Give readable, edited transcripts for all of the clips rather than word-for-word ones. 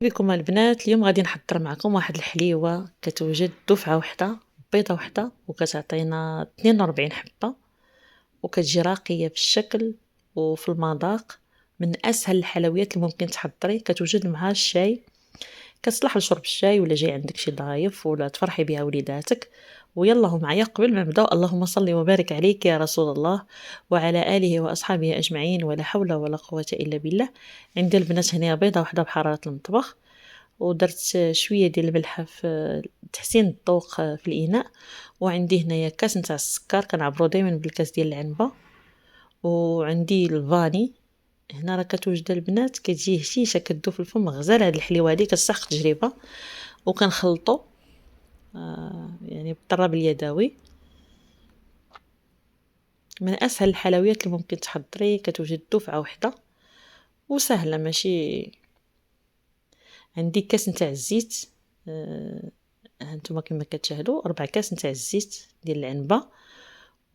بكم البنات، اليوم غادي نحضر معكم واحد الحليوه كتوجد دفعه وحده، بيضه وحده، وكتعطينا 42 حبه، وكتجي راقيه في الشكل وفي المذاق. من اسهل الحلويات اللي ممكن تحضري، كتوجد معها الشاي، كتصلح لشرب الشاي ولا جاي عندك شي ضايف ولا تفرحي بها وليداتك. ويلا معايا قبل ما نبداو، اللهم صل وبارك عليك يا رسول الله وعلى اله واصحابه اجمعين، ولا حول ولا قوه الا بالله. عندي البنات هنا بيضه وحده بحراره المطبخ، ودرت شويه ديال الملح في تحسين الذوق في الاناء. وعندي هنايا كاس نتاع السكر، كنعبرو دائما بالكاس ديال العنبه. وعندي الفاني هنا، راه كتوجد البنات كتجي هشيشه كدوب في الفم، غزال هاد الحليوه هادي كتستحق تجربه. وكنخلطو يعني بالطراب اليدوي. من اسهل الحلويات اللي ممكن تحضري، كتوجد دفعه وحده وسهله ماشي. عندي كاس نتاع الزيت، هانتوما كما كتشاهدوا 4 كاس نتاع الزيت ديال العنبه،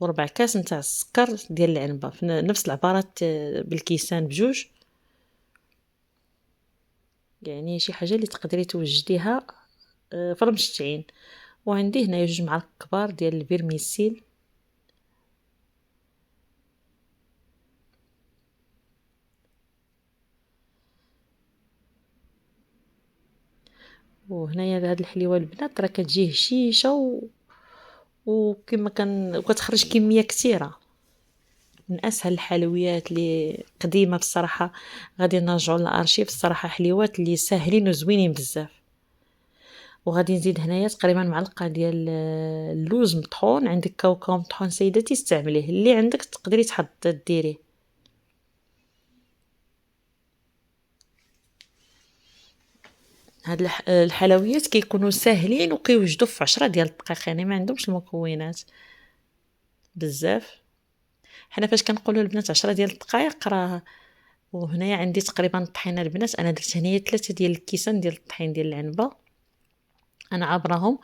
و4 كاس نتاع السكر ديال العنبه في نفس العبارات، بالكيسان بجوج. يعني شي حاجه اللي تقدري توجديها في رمشتين. وعندي هنايا 2 معالق كبار ديال الفيرميسيل. وهنايا هاد الحليوه البنات راه كتجي هشيشه وكما وكتخرج كميه كثيره. من اسهل الحلويات اللي قديمه بصراحه، غادي نرجعوا للارشيف الصراحه، حليوات اللي ساهلين وزوينين بزاف. وغادي نزيد هنايا تقريبا معلقه ديال اللوز مطحون. عندك كاوكاو مطحون سيداتي استعمليه، اللي عندك تقدري ديريه. هاد الحلويات كيكونوا ساهلين وكيوجدوا في 10 ديال الدقائق، يعني ما عندهمش المكونات بزاف. حنا فاش كنقولوا البنات 10 ديال الدقائق راه. وهنايا عندي تقريبا الطحينه البنات، انا درت هنايا 3 ديال الكيسان ديال الطحين ديال العنبه، انا عابراهم.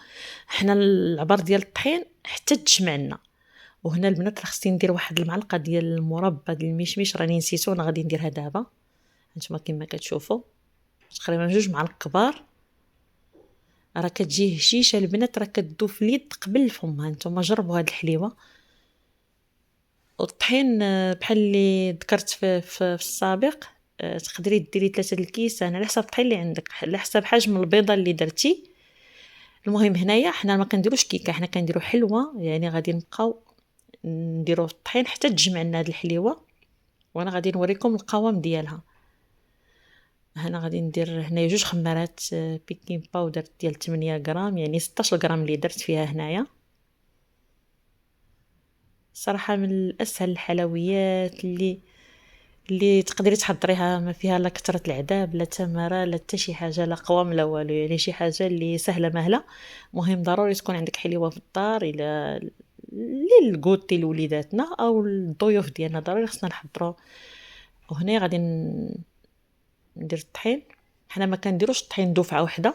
حنا العبر ديال الطحين حتى تجمعنا. وهنا البنات راه خصني ندير واحد المعلقه ديال المربى ديال المشمش، راني نسيتو، انا غادي نديرها دابا. هانتوما كما كتشوفوا تقريبا 2 معالق كبار. راه كتجي هشيشه البنات، راه كتذوب في اليد قبل الفم. هانتوما جربوا هاد الحليوه. والطحين بحال اللي ذكرت في السابق، تقدري ديري 3 الكيسان على حسب الطحين اللي عندك، على حسب حجم البيضه اللي درتي. المهم هنايا حنا ما كنديروش كيكه، حنا كنديرو حلوه، يعني غادي نبقاو نديرو الطحين حتى تجمع لنا هاد الحليوه. وانا غادي نوريكم القوام ديالها. هنا غادي ندير هنايا 2 خمارات بيكين باودر ديال 8 غرام، يعني 16 غرام اللي درت فيها هنايا. صراحه من الاسهل الحلويات اللي تقدري تحضريها، ما فيها لا كثره العذاب لا تماره لا حتى شي حاجه، لا قوام لا والو، يعني شي حاجه اللي سهله مهله. مهم ضروري تكون عندك حليوه في الدار، الى للغوتي لوليداتنا او الضيوف ديالنا، ضروري خصنا نحضروا. وهنا غادي ندير الطحين. حنا ما كنديروش الطحين دفعه واحده.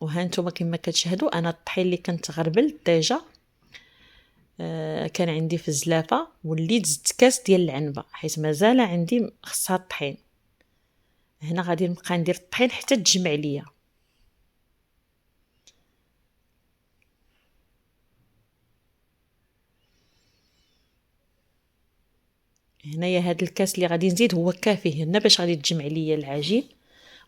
وها نتوما كما كتشاهدوا، انا الطحين اللي كنت غربل ديجا كان عندي في الزلافه، وليت زدت كاس ديال العنبه حيت مازال عندي خصها الطحين. هنا غادي نبقى ندير الطحين حتى تجمع ليا. هنايا هاد الكاس اللي غادي نزيد هو كافي هنا باش غادي تجمع ليا العجين.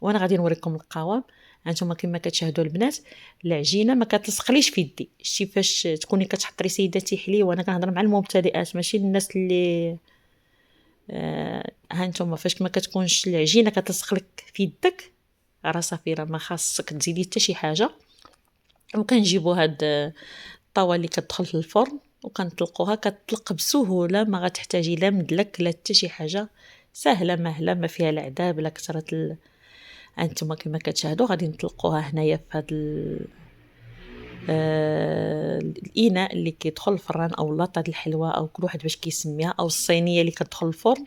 وانا غادي نوريكم القوام. هانتوما كما كتشاهدوا البنات، العجينه ما كتلصقليش في يدي. شتي فاش تكوني كتحضري سيداتي حليوه، وانا كنهضر مع المبتدئات ماشي الناس اللي هانتوما فاش ما كتكونش العجينه كتلصق لك في يدك، راه صافي، راه ما خاصك تزيدي حتى شي حاجه. وكنجيبوا هاد الطاوه اللي كتدخل في الفرن، وكنطلقوها كتطلق بسهوله، ما غتحتاجي لا مدلك لا حتى شي حاجه، سهله مهله ما فيها العذاب لا كثره هانتوما كما كتشاهدوا غادي نطلقوها هنايا في هاد الاناء اللي كيدخل الفران او لاطه الحلوه او كل واحد باش كيسميها، او الصينيه اللي كتدخل الفرن.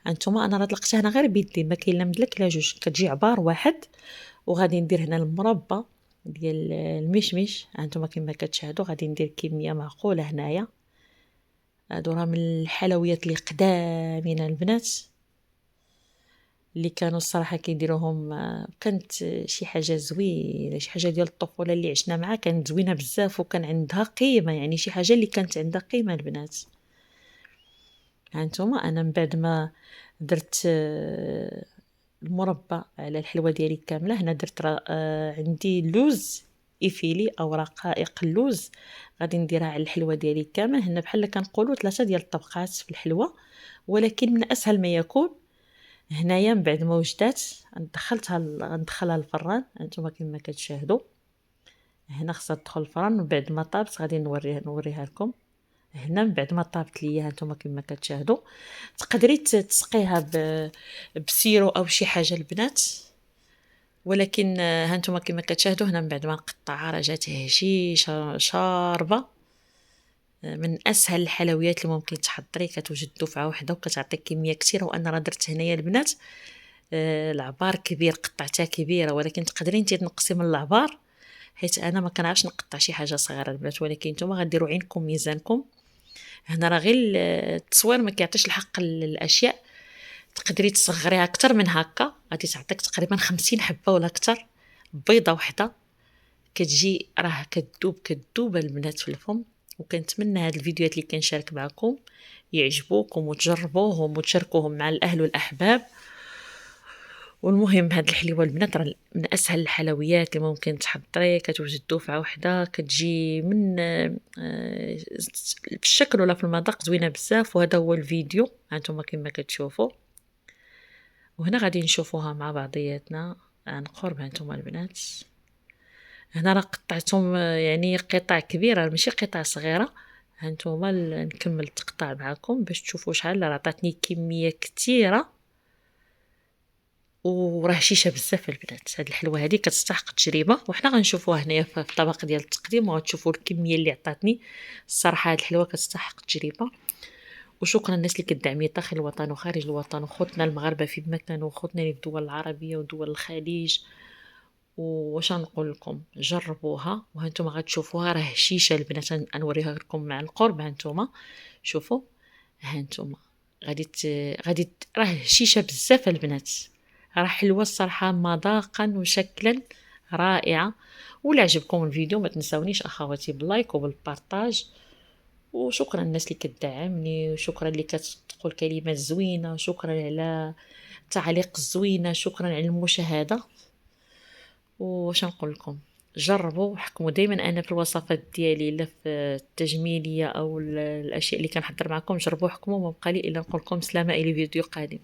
هانتوما انا راه طلقتها هنا غير بيدي، ما كاين لا مدلك لا جوج، كتجي عبار واحد. وغادي ندير هنا المربى ديال المشمش. هانتوما كما كتشاهدوا غادي ندير كميه معقوله هنايا. هادو راه من الحلويات اللي قدامين البنات اللي كانوا الصراحه كيديروهم. كانت شي حاجه زوينه، شي حاجه ديال الطفوله اللي عشنا معها، كانت زوينه بزاف وكان عندها قيمه، يعني شي حاجه اللي كانت عندها قيمه البنات. هانتوما انا من بعد ما درت المربى على الحلوه ديالي كامله، هنا درت عندي اللوز إفيلي او رقائق اللوز، غادي نديرها على الحلوه ديالي كامل. هنا بحال كنقولوا 3 ديال الطبقات في الحلوه، ولكن من اسهل ما يكون هنايا من بعد ما وجدات غندخلها للفران. هانتوما كما كتشاهدوا هنا خصها تدخل الفران، من بعد ما طابت غادي نوريها لكم. هنا من بعد ما طابت ليا هانتوما كما كتشاهدوا، تقدري تسقيها بسيرو او شي حاجه البنات، ولكن هانتوما كما كتشاهدوا هنا من بعد ما نقطعها راه جات هشيشه شاربه. من اسهل الحلويات اللي ممكن تحضري، كتوجد دفعه واحده وكتعطي كميه كثيره. وانا راه درت هنايا البنات العبار كبير، قطعتها كبيره، ولكن تقدري انت تنقصي من العبار، حيت انا ما كنعرفش نقطع شي حاجه صغيره البنات، ولكن نتوما غديروا عينكم ميزانكم. هنا راه غير التصوير ما كيعطيش الحق للاشياء، تقدري تصغريها اكثر من هكا، غادي تعطيك تقريبا 50 حبه ولا اكثر. بيضه واحده كتجي راه كتذوب البنات في الفم. وكنتمنى هاد الفيديوهات اللي كنشارك معكم يعجبوكم وتجربوهم وتشاركوهم مع الاهل والاحباب. والمهم هاد الحليوه البنات راه من اسهل الحلويات اللي ممكن تحضري، كتوجد دفعه واحده، كتجي من في الشكل ولا في المذاق زوينه بزاف. وهذا هو الفيديو هانتوما كما كتشوفوا، وهنا غادي نشوفوها مع بعضياتنا عن قرب. هانتوما البنات هنا راه قطعتهم يعني قطع كبيره ماشي قطع صغيره. هانتوما نكمل التقطاع معكم باش تشوفوا شحال راه عطاتني كميه كثيره وراه هشيشه بزاف البنات. هاد الحلوه هذه كتستحق تجربه، وحنا غنشوفوها هنايا في الطبق ديال التقديم وغتشوفوا الكميه اللي عطاتني. الصراحه هاد الحلوه كتستحق تجربه. وشكرا الناس اللي كتدعمني داخل الوطن وخارج الوطن، وخوتنا المغاربه في مكان، وخوتنا اللي في الدول العربيه ودول الخليج. واش نقول لكم جربوها وهانتوما غتشوفوها راه هشيشه البنات. نوريها لكم مع القرب. هانتوما شوفوا، هانتوما غادي راه هشيشه بزاف البنات، راه حلوه الصراحه مذاقا وشكلا رائعه. ولا عجبكم الفيديو ما تنساونيش اخواتي باللايك وبالبارطاج. وشكرا الناس اللي كتدعمني، وشكرا اللي كتقول كلمات زوينه، شكرا على التعليق الزوينه، شكرا على المشاهده. واش نقول لكم جربوا وحكموا. دائما انا في الوصفات ديالي لا في التجميليه او الاشياء اللي كنحضر معكم، جربوا حكموا. ما بقى لي الا نقول لكم سلامه الى فيديو قادم.